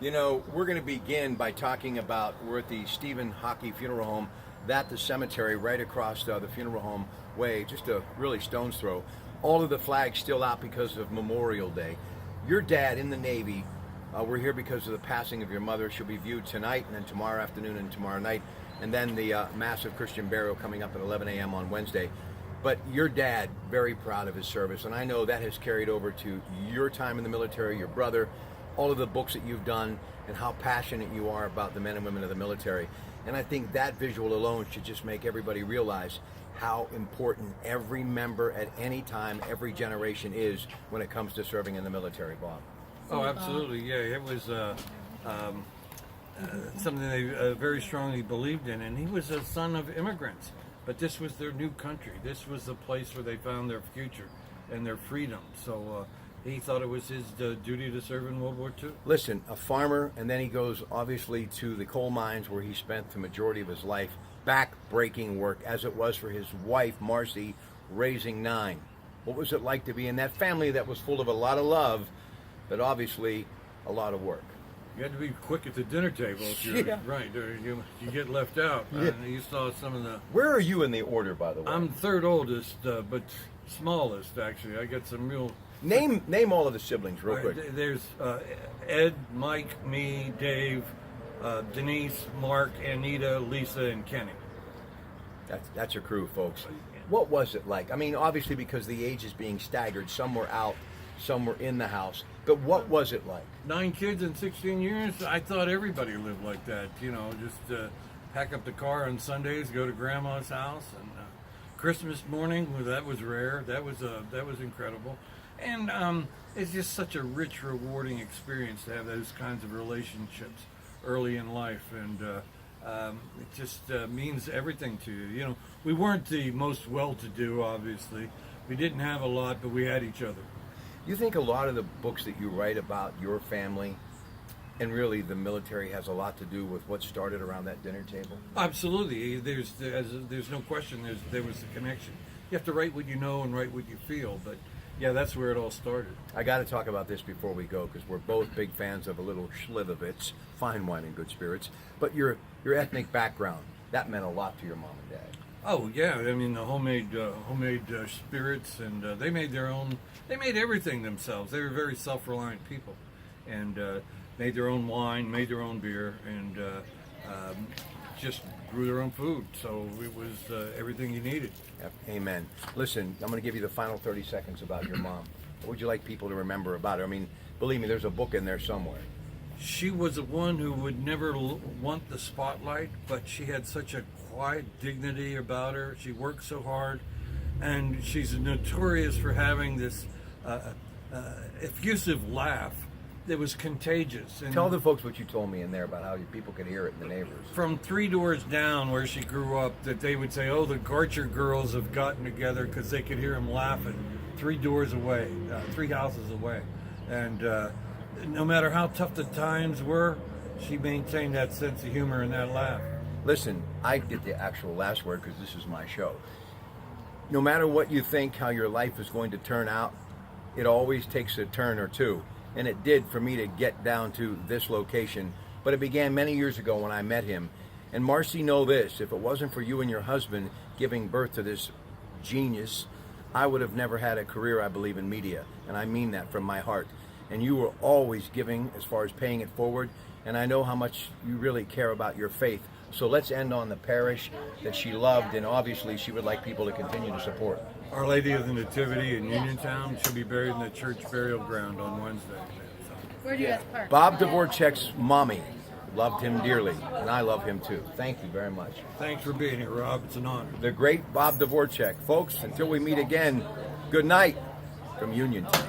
You know, we're going to begin by talking about, we're at the Stephen Hockey Funeral Home, the cemetery right across the funeral home way, just a really stone's throw. All of the flags still out because of Memorial Day. Your dad in the Navy, we're here because of the passing of your mother. She'll be viewed tonight and then tomorrow afternoon and tomorrow night. And then the massive Christian burial coming up at 11 a.m. on Wednesday. But your dad, very proud of his service. And I know that has carried over to your time in the military, your brother, all of the books that you've done, and how passionate you are about the men and women of the military. And I think that visual alone should just make everybody realize how important every member at any time, every generation is when it comes to serving in the military, Bob. Oh, absolutely. Yeah, it was something they very strongly believed in. And he was a son of immigrants, but this was their new country. This was the place where they found their future and their freedom. So he thought it was his duty to serve in World War II. Listen, a farmer, and then he goes obviously to the coal mines where he spent the majority of his life, back-breaking work, as it was for his wife, Marcy, raising 9. What was it like to be in that family that was full of a lot of love, but obviously a lot of work? You had to be quick at the dinner table if you're right. Or you get left out. You saw some of the... Where are you in the order, by the way? I'm third oldest, but smallest, actually. I got some real... Name all of the siblings real quick. There's Ed, Mike, me, Dave, Denise, Mark, Anita, Lisa, and Kenny. That's your crew, folks. What was it like? I mean, obviously because the age is being staggered, some were out, some were in the house. But what was it like? 9 kids in 16 years. I thought everybody lived like that. You know, just pack up the car on Sundays, go to Grandma's house, and Christmas morning. Well, that was rare. That was incredible. And it's just such a rich, rewarding experience to have those kinds of relationships early in life, and it just means everything to you. You know, we weren't the most well-to-do, obviously. We didn't have a lot, but we had each other. You think a lot of the books that you write about your family and really the military has a lot to do with what started around that dinner table? Absolutely. There's no question there was a connection. You have to write what you know and write what you feel, but yeah, that's where it all started. I got to talk about this before we go because we're both big fans of a little Schlivovitz, fine wine and good spirits. But your ethnic background, that meant a lot to your mom and dad. Oh yeah, I mean the homemade spirits, and they made their own. They made everything themselves. They were very self-reliant people, and made their own wine, made their own beer, and just grew their own food. So it was everything you needed. Amen. Listen, I'm going to give you the final 30 seconds about your mom. What would you like people to remember about her? I mean, believe me, there's a book in there somewhere. She was the one who would never want the spotlight, but she had such a quiet dignity about her. She worked so hard, and she's notorious for having this effusive laugh that was contagious. And tell the folks what you told me in there about how people could hear it in the neighbors. From 3 doors down where she grew up, that they would say, oh, the Garcher girls have gotten together because they could hear them laughing 3 doors away, 3 houses away. And no matter how tough the times were, she maintained that sense of humor and that laugh. Listen, I get the actual last word because this is my show. No matter what you think how your life is going to turn out, it always takes a turn or two. And it did for me to get down to this location. But it began many years ago when I met him. And Marcy, know this, if it wasn't for you and your husband giving birth to this genius, I would have never had a career, I believe, in media. And I mean that from my heart. And you were always giving as far as paying it forward. And I know how much you really care about your faith. So let's end on the parish that she loved, and obviously she would like people to continue to support. Our Lady of the Nativity in Uniontown. She'll be buried in the church burial ground on Wednesday. Where do you guys park? Bob Dvorchak's mommy loved him dearly, and I love him too. Thank you very much. Thanks for being here, Rob. It's an honor. The great Bob Dvorchak. Folks, until we meet again, good night from Uniontown.